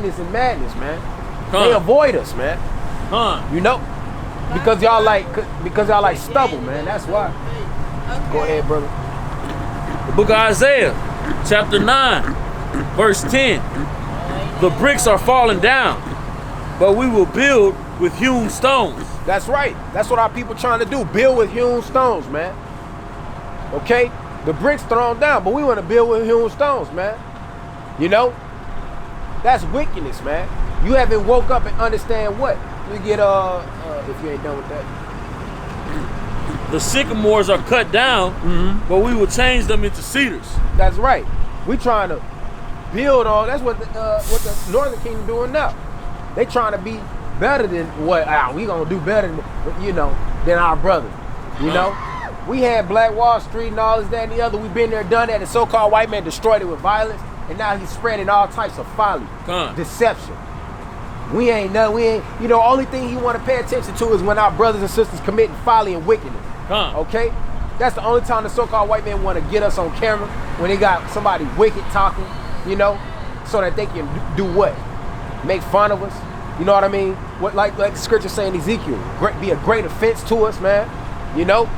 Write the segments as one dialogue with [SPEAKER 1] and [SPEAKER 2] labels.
[SPEAKER 1] wickedness and madness, man. They avoid us, man. You know? Because y'all like stubble, man. That's why. Go ahead, brother.
[SPEAKER 2] The book of Isaiah, chapter 9, verse 10. The bricks are falling down, but we will build with hewn stones.
[SPEAKER 1] That's right. That's what our people trying to do. Build with hewn stones, man. Okay? The bricks thrown down, but we want to build with hewn stones, man. You know? That's wickedness, man. You haven't woke up and understand what? We get, if you ain't done with that.
[SPEAKER 2] The sycamores are cut down, but we will change them into cedars.
[SPEAKER 1] That's right. We trying to build on, that's what the Northern Kingdom doing now. They trying to be better than what, we gonna do better than, than our brother, you know? We had Black Wall Street and all this, that, and the other. We've been there, done that. The so-called white man destroyed it with violence, and now he's spreading all types of folly, deception. Only thing he want to pay attention to is when our brothers and sisters committing folly and wickedness. Okay? That's the only time the so-called white man want to get us on camera, when they got somebody wicked talking, so that they can do what? Make fun of us. You know what I mean? What like scripture saying Ezekiel, be a great offense to us, man. You know?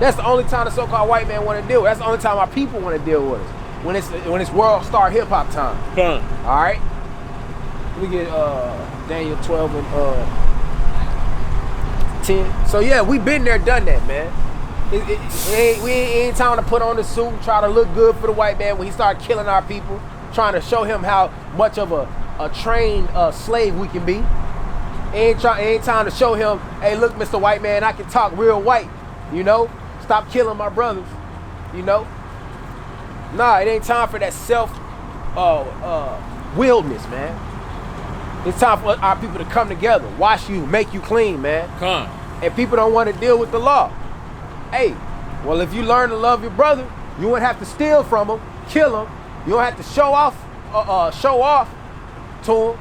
[SPEAKER 1] That's the only time the so-called white man want to deal with. That's the only time our people want to deal with us. When it's world star hip hop time. All right? We get Daniel 12 and 10. So yeah, we been there, done that, man. We ain't time to put on the suit and try to look good for the white man when he started killing our people, trying to show him how much of a trained slave we can be. Ain't time to show him, hey, look, Mr. White Man, I can talk real white, Stop killing my brothers, Nah, it ain't time for that self-willedness, man. It's time for our people to come together, wash you, make you clean, man. And people don't want to deal with the law. Hey, well, if you learn to love your brother, you won't have to steal from him, kill him. You don't have to show off to him.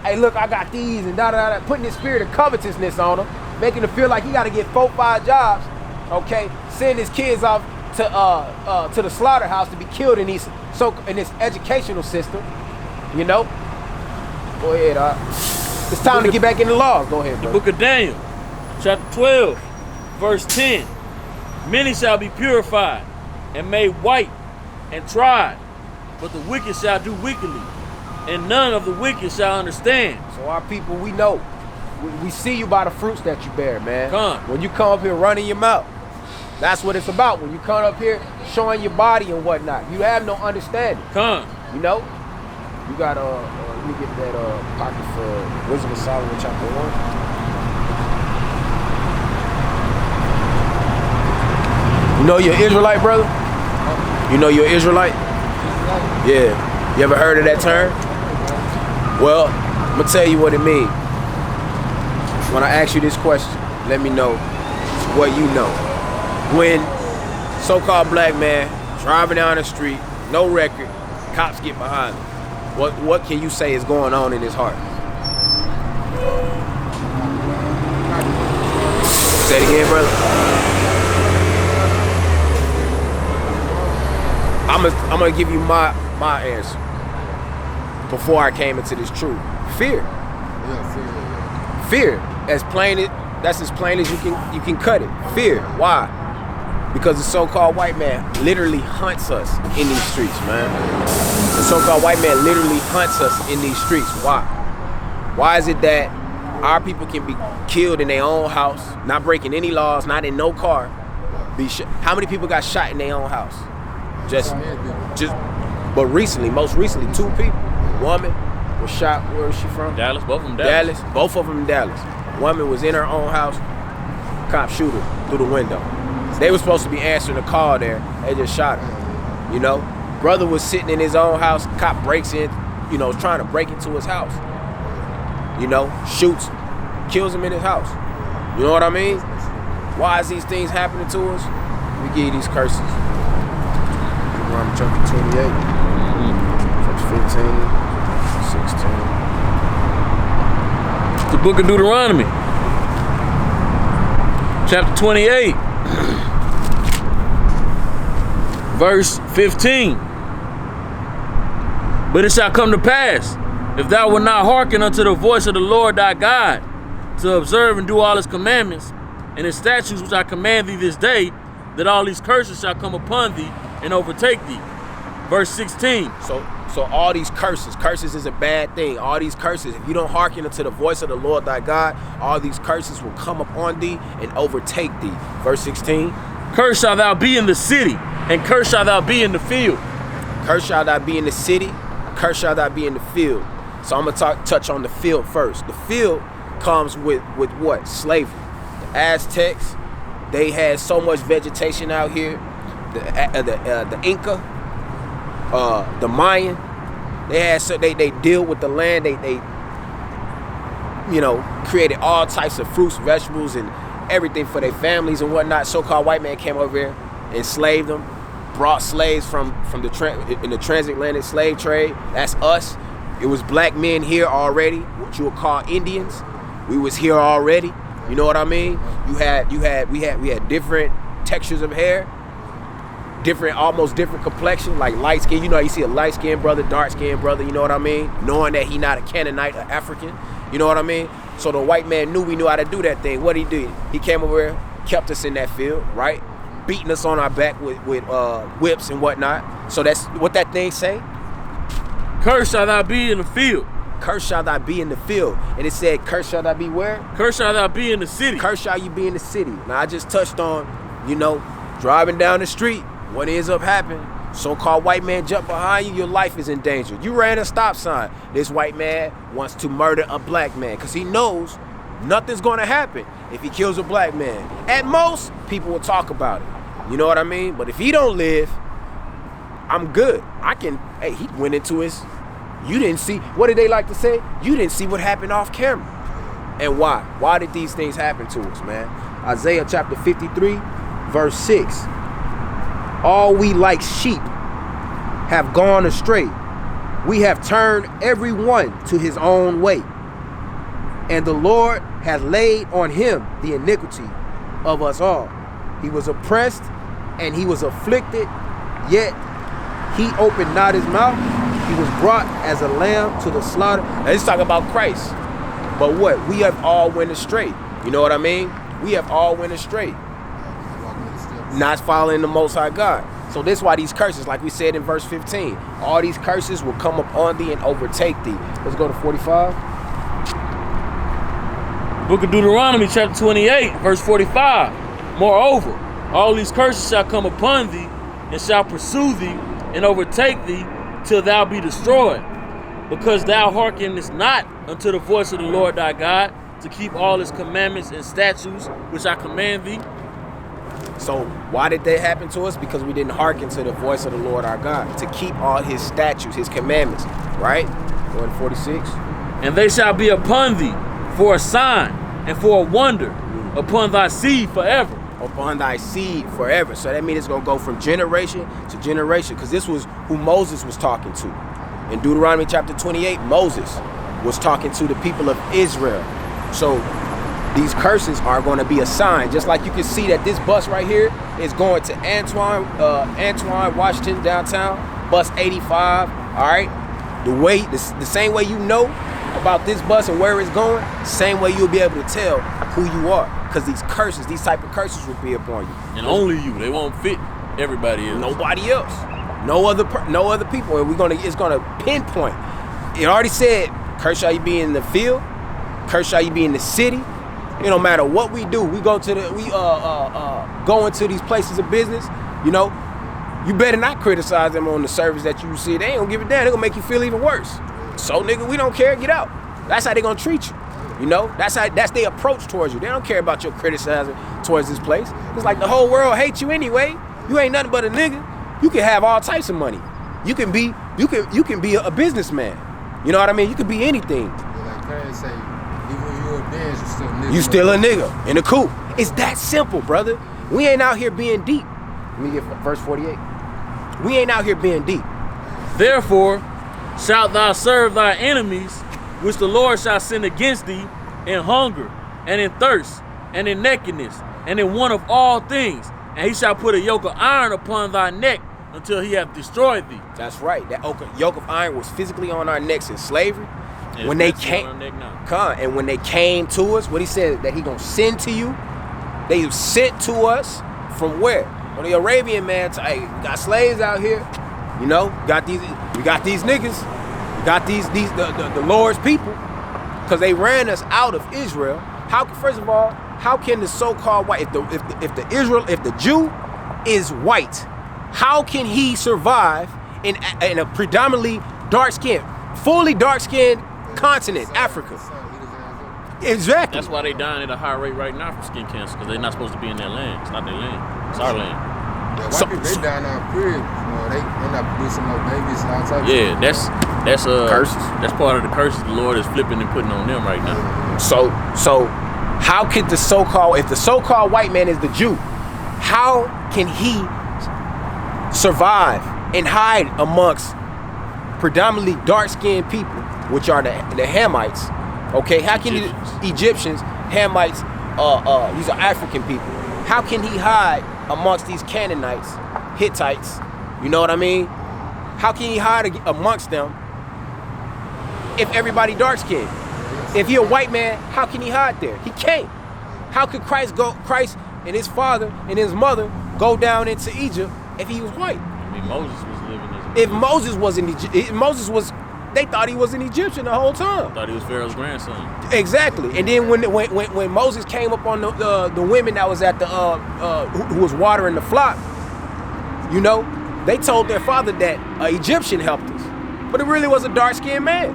[SPEAKER 1] Hey, look, I got these and da-da-da, putting this spirit of covetousness on him, making him feel like he got to get 4-5 jobs, okay? Send his kids off to the slaughterhouse to be killed in this educational system, Go ahead, it's time to get back in the laws. Go ahead, bro.
[SPEAKER 2] The book of Daniel, chapter 12, verse 10. Many shall be purified and made white and tried, but the wicked shall do wickedly, and none of the wicked shall understand.
[SPEAKER 1] So our people, we know. We see you by the fruits that you bear, man. When you come up here running your mouth, that's what it's about. When you come up here showing your body and whatnot, you have no understanding. You got let me get that pocket for Wisdom of Solomon chapter 1. You know you're Israelite, brother? You know you're Israelite? Yeah. You ever heard of that term? Well, I'm gonna tell you what it means. When I ask you this question, let me know what you know. When so-called black man driving down the street, no record, cops get behind him, what can you say is going on in his heart? Say it again, brother. I'm gonna give you my answer before I came into this truth. Fear. Fear. That's as plain as you can cut it. Fear. Why? Because the so-called white man literally hunts us in these streets, man. The so-called white man literally hunts us in these streets. Why? Why is it that our people can be killed in their own house, not breaking any laws, not in no car? How many people got shot in their own house? But most recently, 2 people. Woman was shot. Where is she from?
[SPEAKER 2] Dallas. Both of them Dallas.
[SPEAKER 1] Both of them in Dallas. Woman was in her own house. Cop shoot her through the window. They were supposed to be answering the call there. They just shot her. Brother was sitting in his own house. Cop breaks in, trying to break into his house. Shoots, kills him in his house. You know what I mean? Why is these things happening to us? We give you these curses. Deuteronomy chapter 28, verse 15, 16.
[SPEAKER 2] The book of Deuteronomy, chapter 28, verse 15. But it shall come to pass, If thou wilt not hearken unto the voice of the Lord thy God, to observe and do all his commandments and his statutes which I command thee this day, that all these curses shall come upon thee and overtake thee. Verse 16.
[SPEAKER 1] So all these curses is a bad thing. All these curses, if you don't hearken unto the voice of the Lord thy God, all these curses will come upon thee and overtake thee. Verse 16.
[SPEAKER 2] Cursed shalt thou be in the city, and cursed shalt thou be in the field.
[SPEAKER 1] Cursed shalt thou be in the city, cursed shalt thou be in the field. So I'm gonna touch on the field first. The field comes with what? Slavery. The Aztecs, they had so much vegetation out here. The Inca, the Mayan, they deal with the land. They created all types of fruits, vegetables, and everything for their families and whatnot. So-called white man came over here, enslaved them, brought slaves from the transatlantic slave trade. That's us. It was black men here already, what you would call Indians. We was here already. You know what I mean? We had different textures of hair, almost different complexion, like light skin. You see a light skinned brother, dark skinned brother. You know what I mean? Knowing that he not a Canaanite or African. You know what I mean? So the white man knew we knew how to do that thing. What he did? He came over here, kept us in that field, right? Beating us on our back with whips and whatnot. So that's what that thing say.
[SPEAKER 2] Cursed shall thou be in the field.
[SPEAKER 1] Cursed shall thou be in the field. And it said, cursed shall thou be where?
[SPEAKER 2] Cursed shall thou be in the city.
[SPEAKER 1] Cursed shall you be in the city. Now I just touched on, driving down the street. What ends up happening? So-called white man jump behind you, your life is in danger. You ran a stop sign. This white man wants to murder a black man because he knows nothing's going to happen if he kills a black man. At most, people will talk about it. You know what I mean? But if he don't live, I'm good. He went into his, you didn't see, what did they like to say? You didn't see what happened off camera. And why? Why did these things happen to us, man? Isaiah chapter 53, verse 6. All we like sheep have gone astray. We have turned every one to his own way. And the Lord hath laid on him the iniquity of us all. He was oppressed and he was afflicted, yet he opened not his mouth. He was brought as a lamb to the slaughter. Now, let's talk about Christ. But what? We have all went astray. You know what I mean? We have all went astray. Not following the Most High God. So this is why these curses, like we said in verse 15, all these curses will come upon thee and overtake thee. Let's go to 45.
[SPEAKER 2] Book of Deuteronomy chapter 28, verse 45. Moreover, all these curses shall come upon thee and shall pursue thee and overtake thee till thou be destroyed, because thou hearkenest not unto the voice of the Lord thy God, to keep all his commandments and statutes which I command thee.
[SPEAKER 1] So why did that happen to us? Because we didn't hearken to the voice of the Lord our God, to keep all his statutes, his commandments, right? Go to 46.
[SPEAKER 2] And they shall be upon thee for a sign and for a wonder upon thy seed forever.
[SPEAKER 1] Upon thy seed forever. So that means it's going to go from generation to generation, because this was who Moses was talking to. In Deuteronomy chapter 28, Moses was talking to the people of Israel. So these curses are going to be a sign. Just like you can see that this bus right here is going to Antoine, Washington, downtown, bus 85, all right? The same way you know about this bus and where it's going, same way you'll be able to tell who you are. Because these curses, these type of curses will be upon you.
[SPEAKER 2] And only you. They won't fit everybody else.
[SPEAKER 1] Nobody else. No other people. And it's gonna pinpoint. It already said, curse shall you be in the field, curse shall you be in the city. It don't matter what we do. We go into these places of business, you better not criticize them on the service that you see. They ain't gonna give a damn. They're gonna make you feel even worse. So nigga, we don't care, get out. That's how they gonna treat you. That's their approach towards you. They don't care about your criticizing towards this place. It's like the whole world hates you anyway. You ain't nothing but a nigga. You can have all types of money. You can be a businessman. You know what I mean? You can be anything.
[SPEAKER 3] Like parents say, even when you're a man, you're still a nigga.
[SPEAKER 1] You still a nigga in the coop. It's that simple, brother. We ain't out here being deep. Let me get verse 48. We ain't out here being deep.
[SPEAKER 2] Therefore, shalt thou serve thy enemies, which the Lord shall send against thee in hunger and in thirst and in nakedness and in want of all things. And he shall put a yoke of iron upon thy neck until he hath destroyed thee.
[SPEAKER 1] That's right. That yoke of iron was physically on our necks in slavery. when they came, and when they came to us, what he said that he gonna send to you, they sent to us from where? From the Arabian man. Hey, we got slaves out here, you know. We got these niggas. We got the Lord's people, because they ran us out of Israel. First of all, how can the so-called white, if the Jew is white, how can he survive in a predominantly dark-skinned, fully dark-skinned continent, Africa? Exactly.
[SPEAKER 2] That's why they dying at a high rate right now from skin cancer, because they're not supposed to be in their land. It's not their land. It's our land.
[SPEAKER 3] Yeah, white people, they dying out period. They not producing no babies and all types of
[SPEAKER 2] that's
[SPEAKER 1] curses.
[SPEAKER 2] That's part of the curses the Lord is flipping and putting on them right now.
[SPEAKER 1] So how could if the so-called white man is the Jew, how can he survive and hide amongst predominantly dark-skinned people, which are the Hamites? Okay, how can Egyptians, Hamites, these are African people. How can he hide amongst these Canaanites, Hittites? You know what I mean? How can he hide amongst them if everybody dark-skinned? If he a white man, how can he hide there? He can't. How could Christ and his father and his mother go down into Egypt if he was white?
[SPEAKER 2] I mean, Moses was living as
[SPEAKER 1] If Moses was in Egypt, they thought he was an Egyptian the whole time.
[SPEAKER 2] Thought he was Pharaoh's grandson.
[SPEAKER 1] Exactly. And then when Moses came up on the women that was at the who was watering the flock, you know, they told their father that an Egyptian helped us, but it really was a dark-skinned man.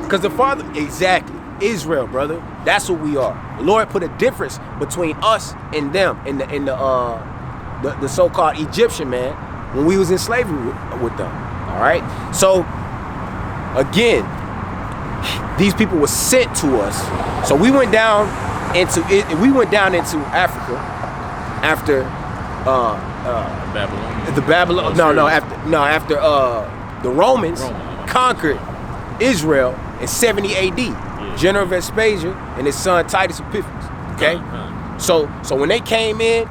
[SPEAKER 1] Because the father, exactly, Israel, brother. That's what we are. The Lord put a difference between us and them in the so-called Egyptian man when we was in slavery with them. All right. So again, these people were sent to us. So we went down into Africa after after the Romans conquered Israel in 70 AD. Yeah. General Vespasian and his son Titus Epiphanes. Okay? So when they came in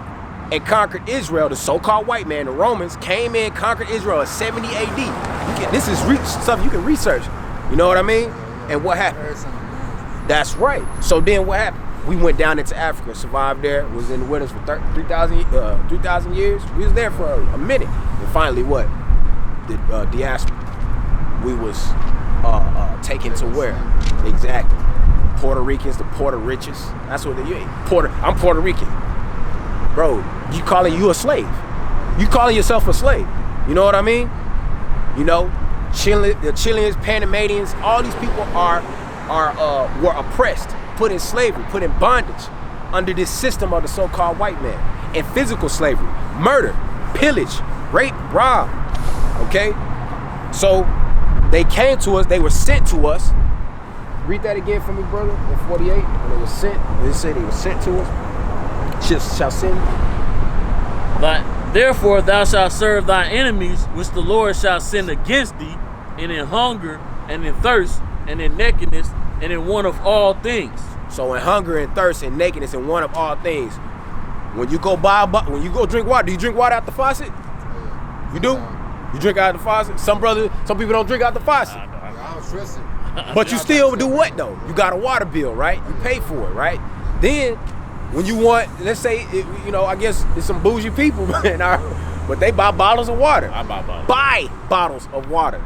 [SPEAKER 1] and conquered Israel, the so-called white man, the Romans, came in, conquered Israel in 70 AD. This is stuff you can research. You know what I mean? And what happened? That's right. So then what happened? We went down into Africa, survived there, was in the wilderness for 3,000 years. We was there for a minute. And finally what? The diaspora. We was taken to where? Exactly. Puerto Ricans, the Puerto Riches. That's what I'm Puerto Rican. Bro, you calling you a slave. You calling yourself a slave. You know what I mean? You know, the Chileans, Panamanians, all these people were oppressed, put in slavery, put in bondage under this system of the so-called white man. And physical slavery, murder, pillage, rape, rob. Okay? So they came to us, they were sent to us. Read that again for me, brother, in 48. When they were sent, they said they were sent to us. Shall send.
[SPEAKER 2] Therefore thou shalt serve thy enemies, which the Lord shall send against thee, and in hunger, and in thirst, and in nakedness, and in want of all things.
[SPEAKER 1] So in hunger and thirst and nakedness and want of all things, when you go drink water, do you drink water out the faucet? You do? You drink out the faucet? Some people don't drink out the faucet.
[SPEAKER 3] I don't trust it.
[SPEAKER 1] But you still do what though? You got a water bill, right? You pay for it, right? Then when you want, let's say, I guess there's some bougie people, but they buy bottles of water.
[SPEAKER 2] I buy bottles.
[SPEAKER 1] Buy bottles of water.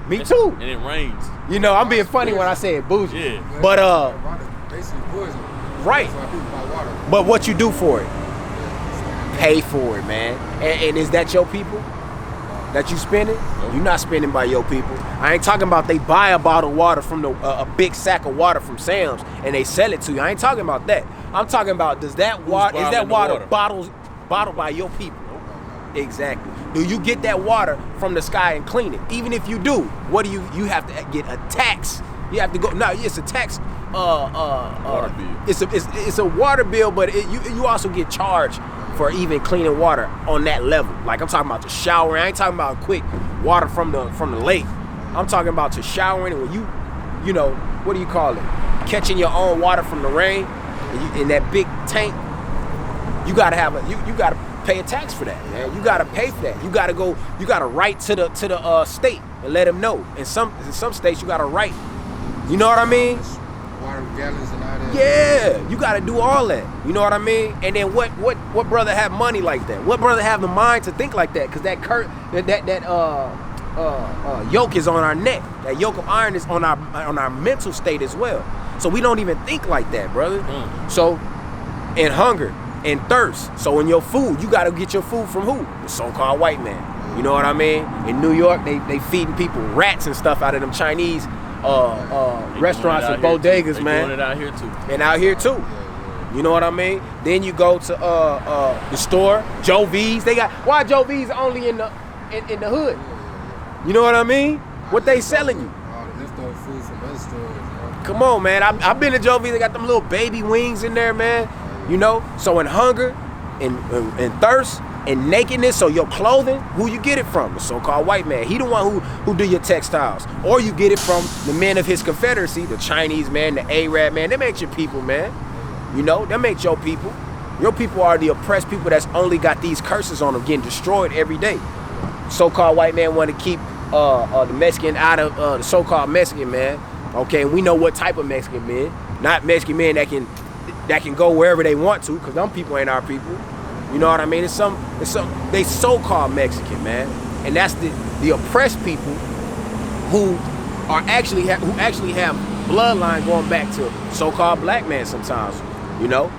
[SPEAKER 1] Me too.
[SPEAKER 2] And it rains.
[SPEAKER 1] I'm being funny when I say it bougie.
[SPEAKER 2] Yeah.
[SPEAKER 1] But
[SPEAKER 3] basically poison.
[SPEAKER 1] Right.
[SPEAKER 3] That's why people buy water.
[SPEAKER 1] But what you do for it? Pay for it, man. And is that your people that you spending?
[SPEAKER 2] Nope.
[SPEAKER 1] You're not spending by your people. I ain't talking about they buy a bottle of water from a big sack of water from Sam's and they sell it to you. I ain't talking about that. I'm talking about is that water bottled by your people? Exactly. Do you get that water from the sky and clean it? Even if you do, what do you have to get a tax? You have to go. No, it's a tax.
[SPEAKER 2] Water bill.
[SPEAKER 1] It's a water bill, but you also get charged for even cleaning water on that level. Like I'm talking about the shower. I ain't talking about quick water from the lake. I'm talking about to showering and when you what do you call it? Catching your own water from the rain in that big tank. You gotta have you gotta pay a tax for that, man. You gotta pay for that. You gotta write to the state and let them know. In some states you gotta write You know what I mean?
[SPEAKER 3] Water gallons and all that.
[SPEAKER 1] Yeah, you got to do all that. You know what I mean? And then what brother have money like that? What brother have the mind to think like that? Because that yoke is on our neck. That yoke of iron is on our mental state as well. So we don't even think like that, brother. So, and hunger and thirst. So in your food, you got to get your food from who? The so-called white man. You know what I mean? In New York, they feeding people rats and stuff out of them Chinese restaurants and bodegas, man.
[SPEAKER 2] Doing it out here too.
[SPEAKER 1] And out here too. You know what I mean? Then you go to the store, Joe V's. They got, why Joe V's only in the hood? You know what I mean? What they selling you?
[SPEAKER 3] All the leftover food from other stores.
[SPEAKER 1] Come on, man. I've been to Joe V's. They got them little baby wings in there, man. You know? So in hunger, in thirst, in nakedness, so your clothing, who you get it from? The so-called white man. He the one who do your textiles. Or you get it from the men of his confederacy, the Chinese man, the Arab man. They make your people, man. You know? They make your people. Your people are the oppressed people that's only got these curses on them getting destroyed every day. So-called white man want to keep the Mexican out of the so-called Mexican man. Okay, and we know what type of Mexican men. Not Mexican men that can go wherever they want to, because them people ain't our people. You know what I mean? They so-called Mexican, man. And that's the oppressed people who actually have bloodline going back to so-called black man sometimes. You know?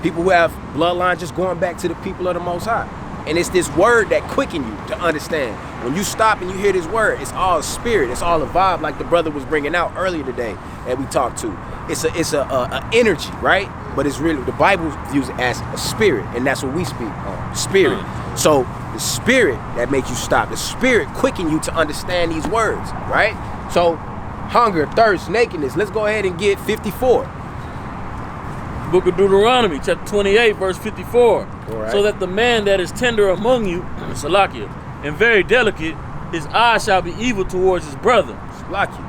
[SPEAKER 1] People who have bloodline just going back to the people of the Most High. And it's this word that quicken you to understand. When you stop and you hear this word, it's all spirit. It's all a vibe, like the brother was bringing out earlier today that we talked to. It's a energy, right? But it's really, the Bible views it as a spirit, and that's what we speak on, spirit. So the spirit that makes you stop, the spirit quicken you to understand these words, right? So hunger, thirst, nakedness. Let's go ahead and get 54.
[SPEAKER 2] Book of Deuteronomy, chapter 28, verse 54.
[SPEAKER 1] Right.
[SPEAKER 2] So that the man that is tender among you, Salakia, and very delicate, his eye shall be evil towards his brother.
[SPEAKER 1] Salakia.